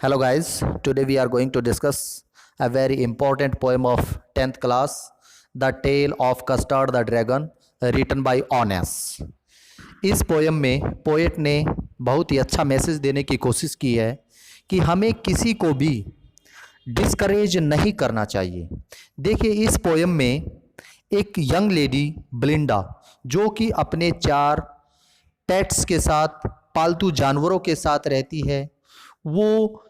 Hello guys, today we are going to discuss a very important poem of 10th class, The Tale of Custard the Dragon, written by Ones. इस poem में poet ने बहुत ही अच्छा message देने की कोशिश की है कि हमें किसी को भी डिस्करेज नहीं करना चाहिए। देखिए इस पोएम में एक यंग लेडी ब्लिंडा जो कि अपने 4 पेट्स के साथ, पालतू जानवरों के साथ रहती है, वो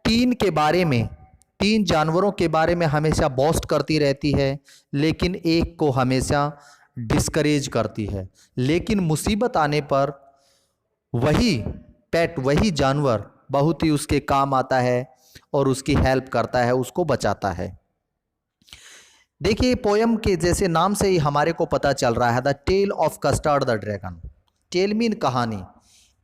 3 जानवरों के बारे में हमेशा बोस्ट करती रहती है, लेकिन एक को हमेशा डिस्करेज करती है। लेकिन मुसीबत आने पर वही पेट, वही जानवर बहुत ही उसके काम आता है और उसकी हेल्प करता है, उसको बचाता है। देखिए पोयम के जैसे नाम से ही हमारे को पता चल रहा है, the tale of Custard the dragon. Tale mean कहानी।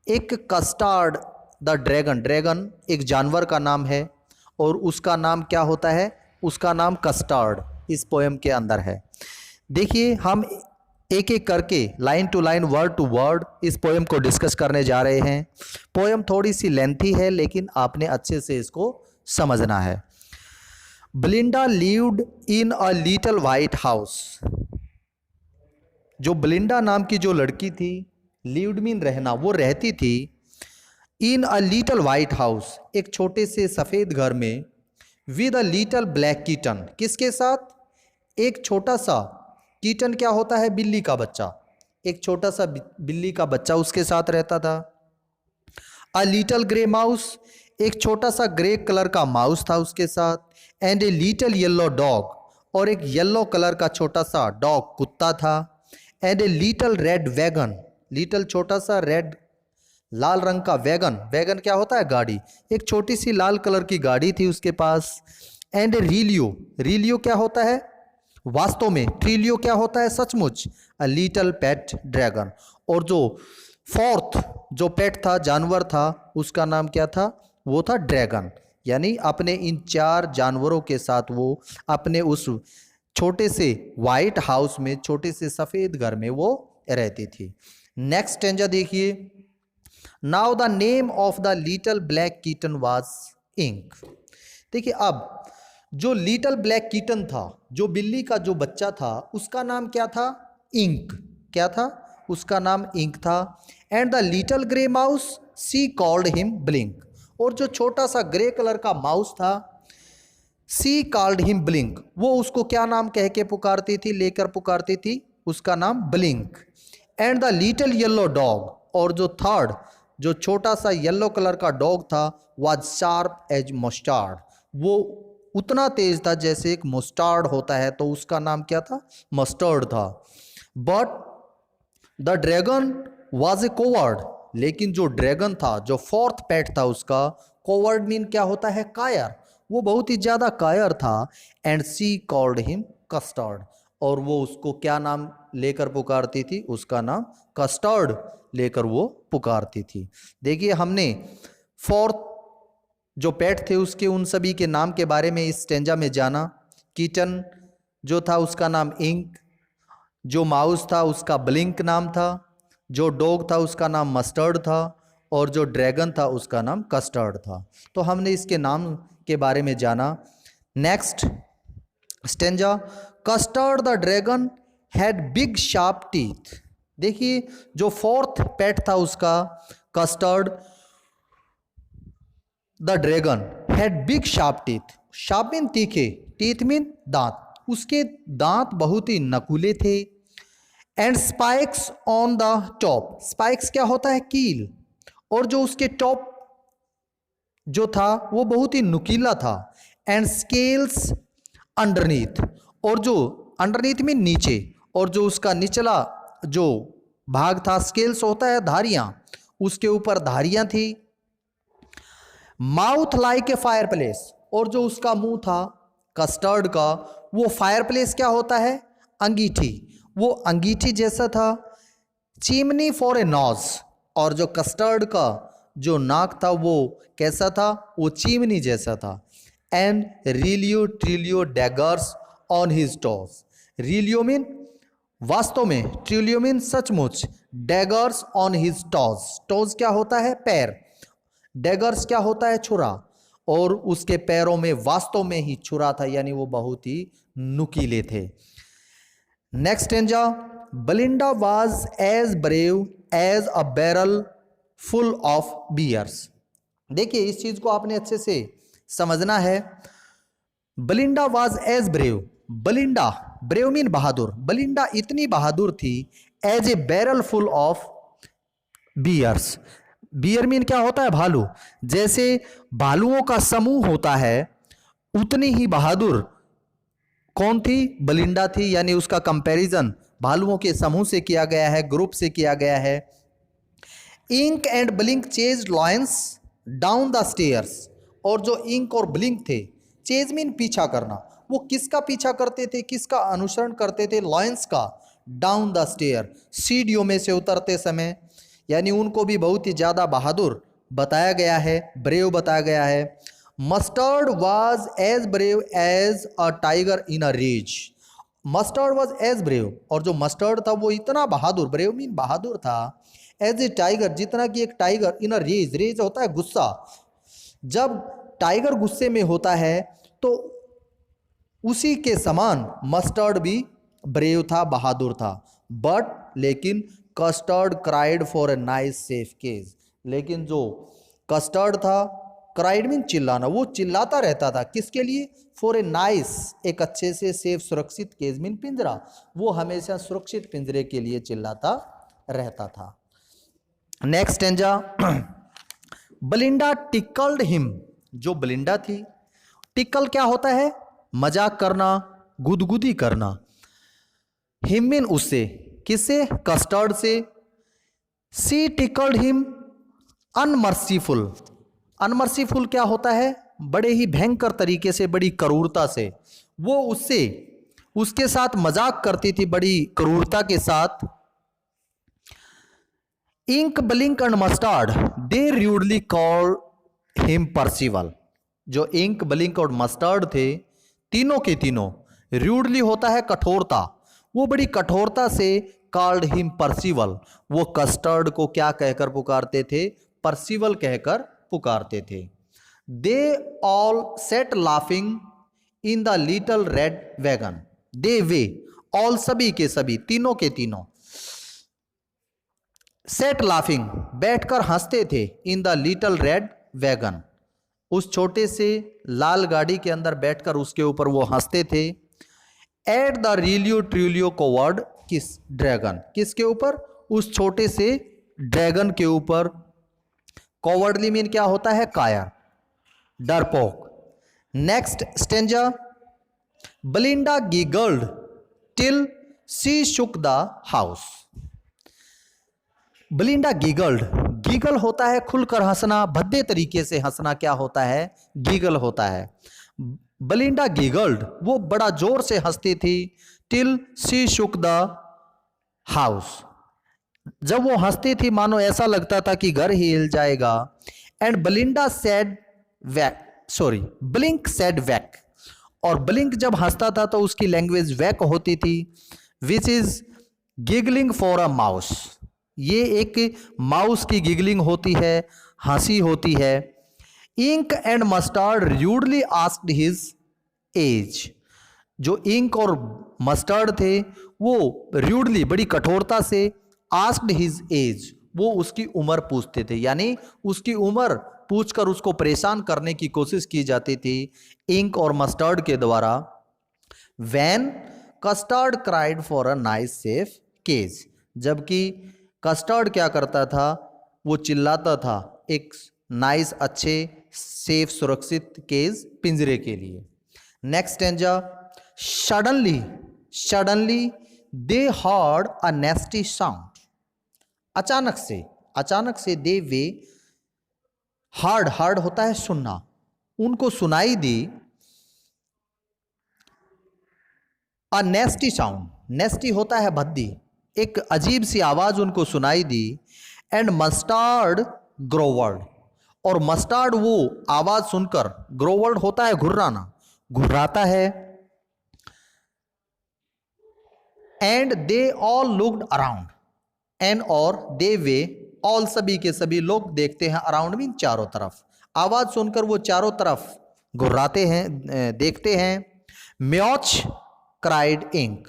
एक कस्टर्ड द ड्रैगन, ड्रैगन एक जानवर का नाम है और उसका नाम क्या होता है? उसका नाम कस्टर्ड इस पोएम के अंदर है। देखिए हम एक एक करके line to line, word to word इस पोएम को डिस्कस करने जा रहे हैं। पोएम थोड़ी सी लेंथी है लेकिन आपने अच्छे से इसको समझना है। ब्लिंडा lived in a little white house. जो ब्लिंडा नाम की जो लड़की थी, लिव्ड मीन रहना, वो रहती थी इन अ लिटिल वाइट हाउस, एक छोटे से सफ़ेद घर में, with a little black kitten. किसके साथ? एक छोटा सा कीटन क्या होता है? बिल्ली का बच्चा। एक छोटा सा बिल्ली का बच्चा उसके साथ रहता था। अ लिटिल ग्रे माउस, एक छोटा सा ग्रे कलर का माउस था उसके साथ। And a little yellow dog, और एक येलो कलर का छोटा सा डॉग, कुत्ता था। And a little red wagon, little छोटा सा रेड लाल रंग का वैगन। वैगन क्या होता है? गाड़ी। एक छोटी सी लाल कलर की गाड़ी थी उसके पास। एंड ए रीलियो, रीलियो क्या होता है वास्तव में? ट्रिलियो क्या होता है सचमुच? A little pet dragon. और जो फोर्थ जो पेट था, जानवर था, उसका नाम क्या था? वो था ड्रैगन। यानी अपने इन 4 जानवरों के साथ वो अपने उस छोटे से वाइट हाउस में, छोटे से सफ़ेद घर में वो रहती थी। नेक्स्ट स्टेंजा देखिए। Now the name of the little black kitten was Ink. देखिए अब जो लिटिल ब्लैक किटन था, जो बिल्ली का जो बच्चा था, उसका नाम क्या था? इंक। क्या था? उसका नाम इंक था। And the little grey mouse, she called him Blink. और जो छोटा सा ग्रे कलर का माउस था, सी कॉल्ड हिम ब्लिंक, वो उसको क्या नाम कह के पुकारती थी, लेकर पुकारती थी? उसका नाम blink. And the little yellow dog, और जो थर्ड जो छोटा सा येलो कलर का डॉग था, वाज शार्प एज मस्टार्ड, वो उतना तेज था जैसे एक मस्टार्ड होता है, तो उसका नाम क्या था? मस्टर्ड था। But the dragon was a coward, लेकिन जो ड्रैगन था, जो फोर्थ पेट था उसका, कोवर्ड मीन क्या होता है? कायर। वो बहुत ही ज़्यादा कायर था। And she called him Custard, और वो उसको क्या नाम लेकर पुकारती थी? उसका नाम कस्टर्ड लेकर वो पुकारती थी। देखिए हमने फोर्थ जो पेट थे उसके उन सभी के नाम के बारे में इस स्टेंजा में जाना। किटन जो था उसका नाम इंक, जो माउस था उसका ब्लिंक नाम था, जो डॉग था उसका नाम मस्टर्ड था, और जो ड्रैगन था उसका नाम कस्टर्ड था। तो हमने इसके नाम के बारे में जाना। Next stanza. Custard the dragon had big sharp teeth. देखिए जो फोर्थ पेट था उसका, custard the dragon had big sharp teeth. Sharp mean तीखे, टीथ मीन दांत। उसके दांत बहुत ही नकुले थे। And spikes on the top, spikes क्या होता है? कील। और जो उसके टॉप जो था वो बहुत ही नुकीला था। एंड स्केल्स अंडरनीथ, और जो अंडरनीथ में नीचे, और जो उसका निचला जो भाग था, स्केल्स होता है धारियां, उसके ऊपर धारियां थी। Mouth like a fire place, और जो उसका मुंह था कस्टर्ड का, वो फायर प्लेस क्या होता है? अंगीठी, वो अंगीठी जैसा था। चिमनी फॉर ए नॉज, और जो कस्टर्ड का जो नाक था वो कैसा था? वो चिमनी जैसा था। And realio trulio daggers on his toes. Realio mean वास्तव में, ट्रिलियो मीन सचमुच, daggers on his toes. Toes क्या होता है? पैर। डैगर्स क्या होता है? छुरा। और उसके पैरों में वास्तव में ही छुरा था, यानी वो बहुत ही नुकीले थे। Next stanza, Belinda was as brave as a barrel full of bears. देखिए इस चीज को आपने अच्छे से समझना है। Belinda was as brave, Belinda, brave mean बहादुर, बेलिंडा इतनी बहादुर थी as a barrel full of bears. Bear mean क्या होता है? भालू। जैसे भालुओं का समूह होता है उतनी ही बहादुर कौन थी? बेलिंडा थी। यानी उसका कंपैरिजन भालुओं के समूह से किया गया है, ग्रुप से किया गया है। Ink and Blink chased lions down the stairs. और जो इंक और ब्लिंक थे, चेज मीन पीछा करना, वो किसका पीछा करते थे, किसका अनुसरण करते थे? लॉयंस का। डाउन द स्टेयर, सीढ़ियों में से उतरते समय, यानी उनको भी बहुत ही ज़्यादा बहादुर बताया गया है, ब्रेव बताया गया है। Mustard was as brave as a tiger in a rage. Mustard was as brave, और जो मस्टर्ड था वो इतना बहादुर, ब्रेव मीन बहादुर था, एज ए टाइगर, जितना कि एक tiger in a rage, rage होता है गुस्सा। जब टाइगर गुस्से में होता है तो उसी के समान मस्टर्ड भी ब्रेव था, बहादुर था। बट लेकिन Custard cried for a nice safe cage. लेकिन जो कस्टर्ड था, क्राइड मीन चिल्लाना, वो चिल्लाता रहता था किसके लिए? फॉर ए नाइस, एक अच्छे से सेफ सुरक्षित केज मीन पिंजरा, वो हमेशा सुरक्षित पिंजरे के लिए चिल्लाता रहता था। Next stanza, Belinda tickled him. जो बेलिंडा थी, टिकल क्या होता है? मजाक करना, गुदगुदी करना। हिम मीन उससे, किससे? कस्टर्ड से। सी टिकल्ड हिम अनमर्सीफुल। अनमर्सीफुल क्या होता है? बड़े ही भयंकर तरीके से, बड़ी क्रूरता से वो उससे, उसके साथ मजाक करती थी, बड़ी क्रूरता के साथ। Ink Blink and Mustard they rudely call him Percival. जो इंक ब्लिंक और मस्टर्ड थे, तीनों के तीनों, रूडली होता है कठोरता, वो बड़ी कठोरता से कॉल्ड हिम परसिवल, वो कस्टर्ड को क्या कहकर पुकारते थे? परसिवल कहकर पुकारते थे। They all set laughing in the little red wagon. They way all, सभी के सभी, तीनों के तीनों, सेट लाफिंग, बैठकर हंसते थे, in the little red wagon, उस छोटे से लाल गाड़ी के अंदर बैठकर उसके ऊपर वो हंसते थे। एट द रिलियो ट्रिलियो कोवर्ड किस ड्रैगन, किसके ऊपर? उस छोटे से ड्रैगन के ऊपर। कॉवर्डली मीन क्या होता है? कायर, डरपोक। Next stanza, Belinda giggled till she shook the house. Belinda giggled, giggle होता है खुलकर हंसना, भद्दे तरीके से हंसना, क्या होता है? गीगल होता है। बेलिंडा गिगल्ड, वो बड़ा जोर से हंसती थी। Till she shook the house, जब वो हंसती थी मानो ऐसा लगता था कि घर ही हिल जाएगा। And Belinda said week, sorry, Blink said week, और ब्लिंक जब हंसता था तो उसकी लैंग्वेज वैक होती थी, which is giggling for a mouse. ये एक माउस की गिगलिंग होती है, हंसी होती है। Ink and Mustard rudely asked his age. जो इंक और मस्टर्ड थे वो र्यूडली, बड़ी कठोरता से, आस्क्ड हिज एज, वो उसकी उम्र पूछते थे, यानी उसकी उम्र पूछकर उसको परेशान करने की कोशिश की जाती थी इंक और मस्टर्ड के द्वारा। When Custard cried for a nice safe cage, जबकि कस्टर्ड क्या करता था? वो चिल्लाता था एक नाइस, अच्छे, सेफ, सुरक्षित केज, पिंजरे के लिए। Next stanza, suddenly, suddenly they heard a नेस्टी sound. अचानक से, अचानक से, दे वे, हार्ड, हार्ड होता है सुनना, उनको सुनाई दी अ नेस्टी साउंड, नेस्टी होता है भद्दी, एक अजीब सी आवाज उनको सुनाई दी। एंड मस्टर्ड ग्रोवर्ड, और मस्टर्ड वो आवाज सुनकर, ग्रोवर्ड होता है घुर्राना, घुर्राता है। And they all looked around, and और दे वे ऑल, सभी के सभी लोग देखते हैं, अराउंड मीन चारों तरफ, आवाज सुनकर वो चारों तरफ घुर्राते हैं, देखते हैं। म्योच क्राइड इंक,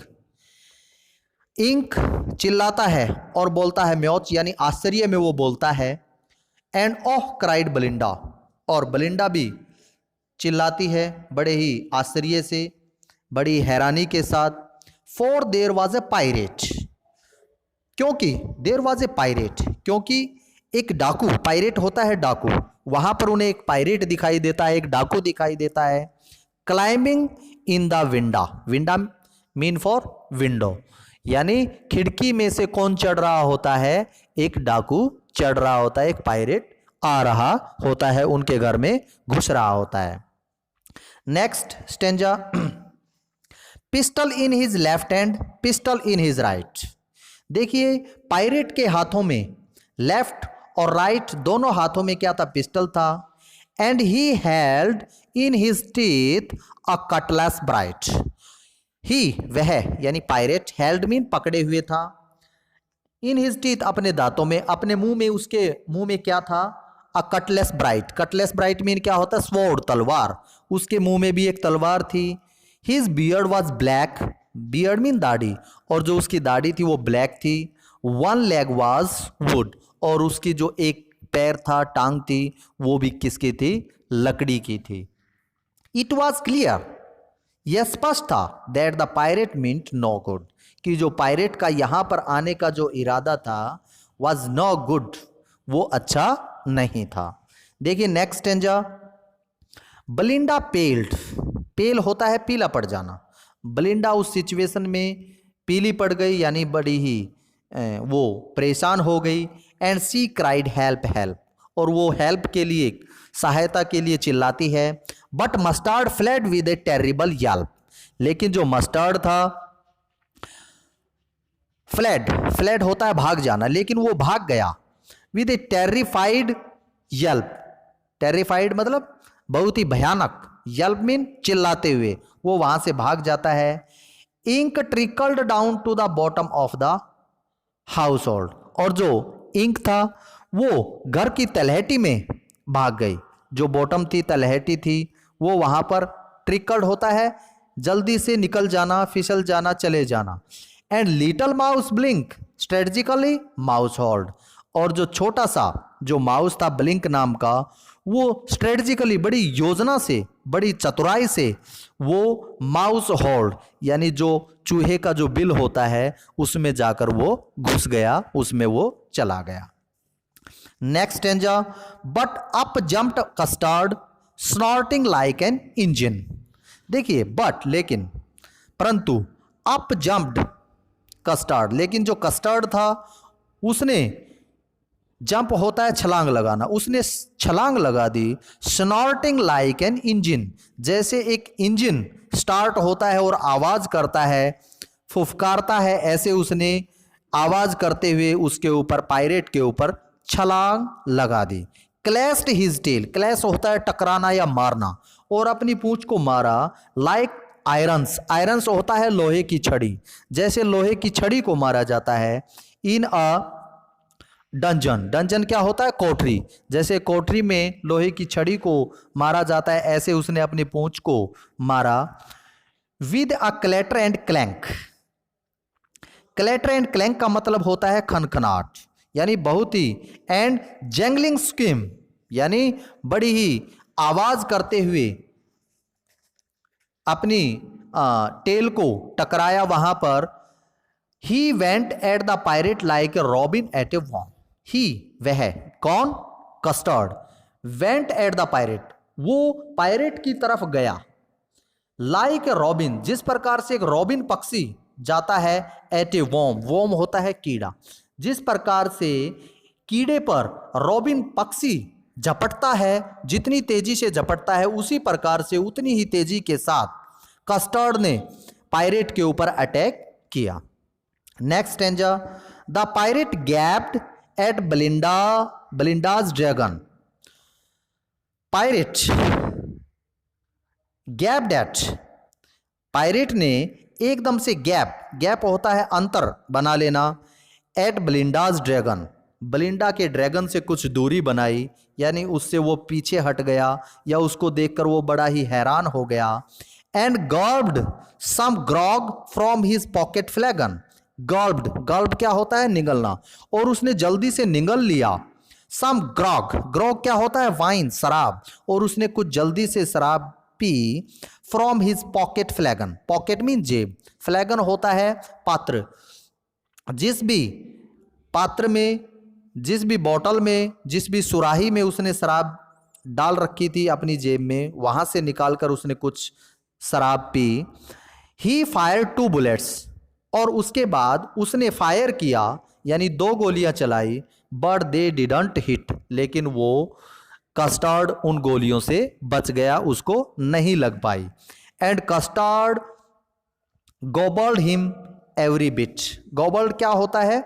इंक चिल्लाता है और बोलता है म्योच यानी आश्चर्य में वो बोलता है। एंड ओह क्राइड बेलिंडा, और बेलिंडा भी चिल्लाती है बड़े ही आश्चर्य से, बड़ी हैरानी के साथ। For their was a pirate, क्योंकि देयर वाज ए पायरेट, क्योंकि एक डाकू, पायरेट होता है डाकू, वहां पर उन्हें एक पायरेट दिखाई देता है, एक डाकू दिखाई देता है। Climbing in the winda, winda mean for window, यानी खिड़की में से कौन चढ़ रहा होता है? एक डाकू चढ़ रहा होता है, एक पायरेट आ रहा होता है, उनके घर में घुस रहा होता है। Next stanza, pistol in his left hand, pistol in his right. देखिए पायरेट के हाथों में लेफ्ट और राइट दोनों हाथों में क्या था? पिस्टल था। And he held in his teeth a cutlass bright, he वह यानी पायरेट, हेल्ड मीन पकड़े हुए था, इन हिज टीथ अपने दांतों में, अपने मुंह में, उसके मुंह में क्या था? A cutlass bright, cutlass bright mean क्या होता है? स्वॉर्ड, तलवार, उसके मुंह में भी एक तलवार थी। His beard was black, beard mean दाढ़ी, और जो उसकी दाढ़ी थी वो ब्लैक थी। वन लेग वॉज वुड, और उसकी जो एक पैर था, टांग थी, वो भी किसकी थी? लकड़ी की थी। इट वॉज क्लियर, यह स्पष्ट था, that the pirate meant no good, कि जो पायरेट का यहां पर आने का जो इरादा था वॉज नो गुड, वो अच्छा नहीं था। देखिए नेक्स्ट स्टेंजा, बेलिंडा पेल्ड, पेल होता है पीला पड़ जाना, बेलिंडा उस सिचुएशन में पीली पड़ गई, यानी बड़ी ही वो परेशान हो गई। And she cried help help, और वो हेल्प के लिए, सहायता के लिए चिल्लाती है। But mustard fled with a terrible yelp, लेकिन जो मस्टर्ड था, फ्लेड, फ्लेड होता है भाग जाना, लेकिन वो भाग गया विद ए टेरिफाइड यल्प, टेरिफाइड मतलब बहुत ही भयानक, यल्प मीन चिल्लाते हुए, वो वहां से भाग जाता है। Ink trickled down to the bottom of the household, और जो इंक था वो घर की तलहटी में भाग गई, जो बॉटम थी, तलहटी थी, वो वहां पर ट्रिकल्ड होता है जल्दी से निकल जाना, फिसल जाना, चले जाना। And little mouse blink strategically mouse hold, और जो छोटा सा जो माउस था ब्लिंक नाम का, वो स्ट्रेटजिकली बड़ी योजना से, बड़ी चतुराई से वो माउस होल्ड यानी जो चूहे का जो बिल होता है उसमें जाकर वो घुस गया, उसमें वो चला गया। Next stanza, but up jumped custard snorting like an engine. देखिए बट लेकिन, परंतु, अप जंप्ड कस्टर्ड, लेकिन जो कस्टर्ड था उसने, जंप होता है छलांग लगाना, उसने छलांग लगा दी। स्नॉर्टिंग लाइक एन इंजन, जैसे एक इंजन स्टार्ट होता है और आवाज करता है, फुफकारता है, ऐसे उसने आवाज करते हुए उसके ऊपर, पायरेट के ऊपर छलांग लगा दी। क्लैश्ड हिज टेल, क्लैश होता है टकराना या मारना, और अपनी पूंछ को मारा। लाइक आयरन्स, आयरन्स होता है लोहे की छड़ी, जैसे लोहे की छड़ी को मारा जाता है। इन अ डंजन, डंजन क्या होता है? कोठरी, जैसे कोठरी में लोहे की छड़ी को मारा जाता है, ऐसे उसने अपनी पूंछ को मारा। With a clatter and clank, clatter and clank का मतलब होता है खनखनाट, यानी बहुत ही, एंड जैंगलिंग स्किम यानी बड़ी ही आवाज करते हुए अपनी टेल को टकराया वहां पर। He went at the pirate like a robin at a worm, he वह, कौन? Custard, went at the pirate, वो पायरेट की तरफ गया। लाइक ए रॉबिन, जिस प्रकार से एक रॉबिन पक्षी जाता है, एट ए वॉर्म, वॉर्म होता है कीड़ा, जिस प्रकार से कीड़े पर रॉबिन पक्षी झपटता है, जितनी तेजी से झपटता है उसी प्रकार से, उतनी ही तेजी के साथ कस्टर्ड ने पायरेट के ऊपर अटैक किया। Next stanza, the pirate gaped at Belinda's dragon, pirate gaped at, pirate ने एकदम से गैप, गैप होता है अंतर बना लेना, एट बेलिंडाज ड्रैगन, बेलिंडा के ड्रैगन से कुछ दूरी बनाई, यानी उससे वो पीछे हट गया या उसको देखकर वो बड़ा ही हैरान हो गया। And gulped some grog from his pocket flagon. Gulped क्या होता है? निगलना। और उसने जल्दी से निगल लिया सम ग्रॉग। ग्रॉग क्या होता है? वाइन, शराब। और उसने कुछ जल्दी से शराब P from his pocket फ्लैगन। Pocket mean जेब, फ्लैगन होता है पात्र। जिस भी पात्र में, जिस भी बोतल में, जिस भी सुराही में उसने शराब डाल रखी थी अपनी जेब में, वहां से निकालकर उसने कुछ शराब पी। ही फायर 2 बुलेट्स। और उसके बाद उसने फायर किया, यानी 2 गोलियां चलाई। But they didn't hit. लेकिन वो कस्टर्ड उन गोलियों से बच गया, उसको नहीं लग पाई। And custard gobbled him every bit. Gobbled क्या होता है?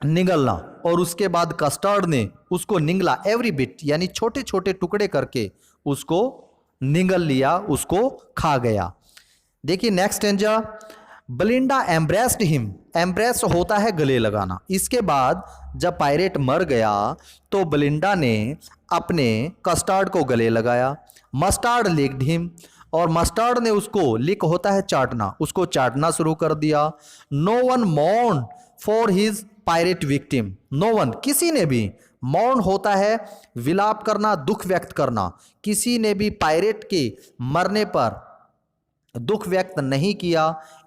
निगलना। और उसके बाद कस्टर्ड ने उसको निगला, एवरी बिट यानी छोटे छोटे टुकड़े करके उसको निगल लिया, उसको खा गया। देखिए next stanza, Belinda embraced him. Embrace होता है गले लगाना। इसके बाद जब पायरेट मर गया तो बेलिंडा ने अपने कस्टर्ड को गले लगाया। Mustard licked him. और मस्टर्ड ने उसको, लिक होता है चाटना, उसको चाटना शुरू कर दिया। No one mourn for his pirate victim. No one, किसी ने भी, मौन होता है विलाप करना, दुख व्यक्त करना। किसी ने भी पायरेट के मरने पर दुख व्यक्त नहीं किया।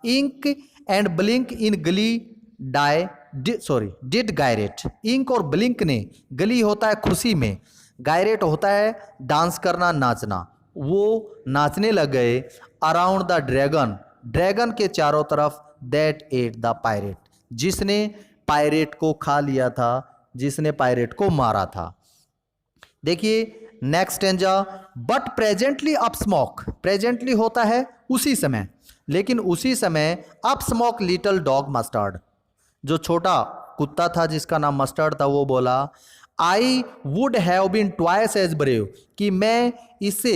इंक एंड ब्लिंक इन गली डाई डिड गायरेट। इंक और ब्लिंक ने, गली होता है खुशी में, गायरेट होता है डांस करना, नाचना। वो नाचने लग गए अराउंड द ड्रैगन, ड्रैगन के चारों तरफ, दैट एट द पायरेट, जिसने पायरेट को खा लिया था, जिसने पायरेट को मारा था। देखिए next stanza, but presently up smoke. Presently होता है उसी समय, लेकिन उसी समय up smoke little dog mustard. जो छोटा कुत्ता था जिसका नाम मस्टर्ड था, वो बोला I would have been twice as brave, कि मैं इससे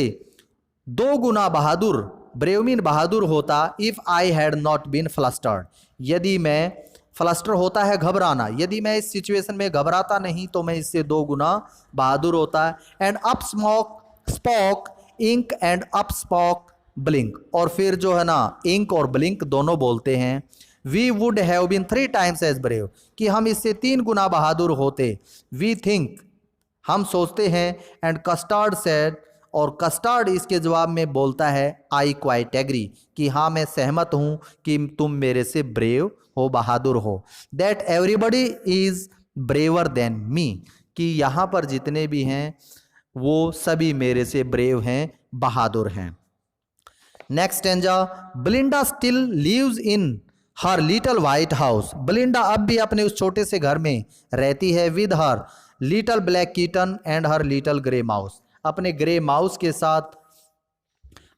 2 गुना बहादुर, ब्रेव मीन बहादुर होता, if I had not been flustered, यदि मैं, फ्लस्टर होता है घबराना, यदि मैं इस सिचुएशन में घबराता नहीं तो मैं इससे 2 गुना बहादुर होता। And up spoke Ink and up spoke Blink. और फिर जो है ना, इंक और ब्लिंक दोनों बोलते हैं we would have been 3 times as brave, कि हम इससे 3 गुना बहादुर होते। वी थिंक, हम सोचते हैं। एंड कस्टर्ड सेड, और कस्टर्ड इसके जवाब में बोलता है आई क्वाइट एग्री, कि हाँ मैं सहमत हूँ कि तुम मेरे से ब्रेव हो, बहादुर हो। That everybody is braver than me, कि यहाँ पर जितने भी हैं वो सभी मेरे से ब्रेव हैं, बहादुर हैं। Next stanza, Belinda still lives in her little white house. Belinda अब भी अपने उस छोटे से घर में रहती है, with her little black kitten and her little grey mouse, अपने ग्रे माउस के साथ,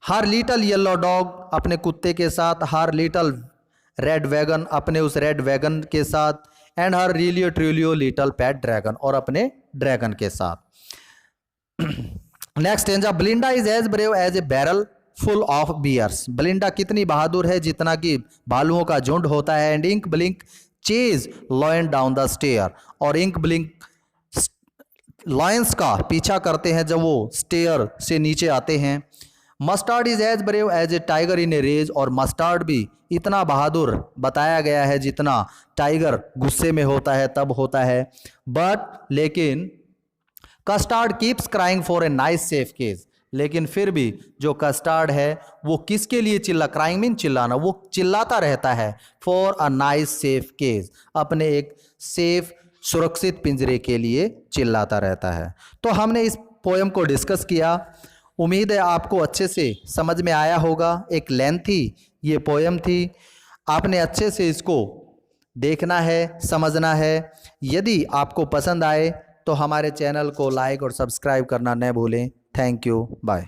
हर लिटिल येलो डॉग अपने कुत्ते के साथ, हर लिटिल रेड वैगन अपने उस रेड वैगन के साथ, and her realio trulio little pet dragon, और अपने ड्रैगन के साथ। Next stanza, Belinda is as brave as a barrel full of bears. Belinda कितनी बहादुर है जितना कि भालुओं का झुंड होता है। And Ink Blink chase lion down the stair, और इंक ब्लिंक लॉयंस का पीछा करते हैं जब वो स्टेयर से नीचे आते हैं। Mustard is as brave as a tiger in a rage, और मस्टर्ड भी इतना बहादुर बताया गया है जितना टाइगर गुस्से में होता है तब होता है। बट लेकिन custard keeps crying for a nice safe case, लेकिन फिर भी जो कस्टर्ड है वो किसके लिए क्राइंग मीन चिल्लाना, वो चिल्लाता रहता है for a nice safe case, अपने एक सेफ सुरक्षित पिंजरे के लिए चिल्लाता रहता है। तो हमने इस पोएम को डिस्कस किया, उम्मीद है आपको अच्छे से समझ में आया होगा। एक लेंथी ये पोएम थी, आपने अच्छे से इसको देखना है, समझना है। यदि आपको पसंद आए तो हमारे चैनल को लाइक और सब्सक्राइब करना न भूलें। Thank you, bye.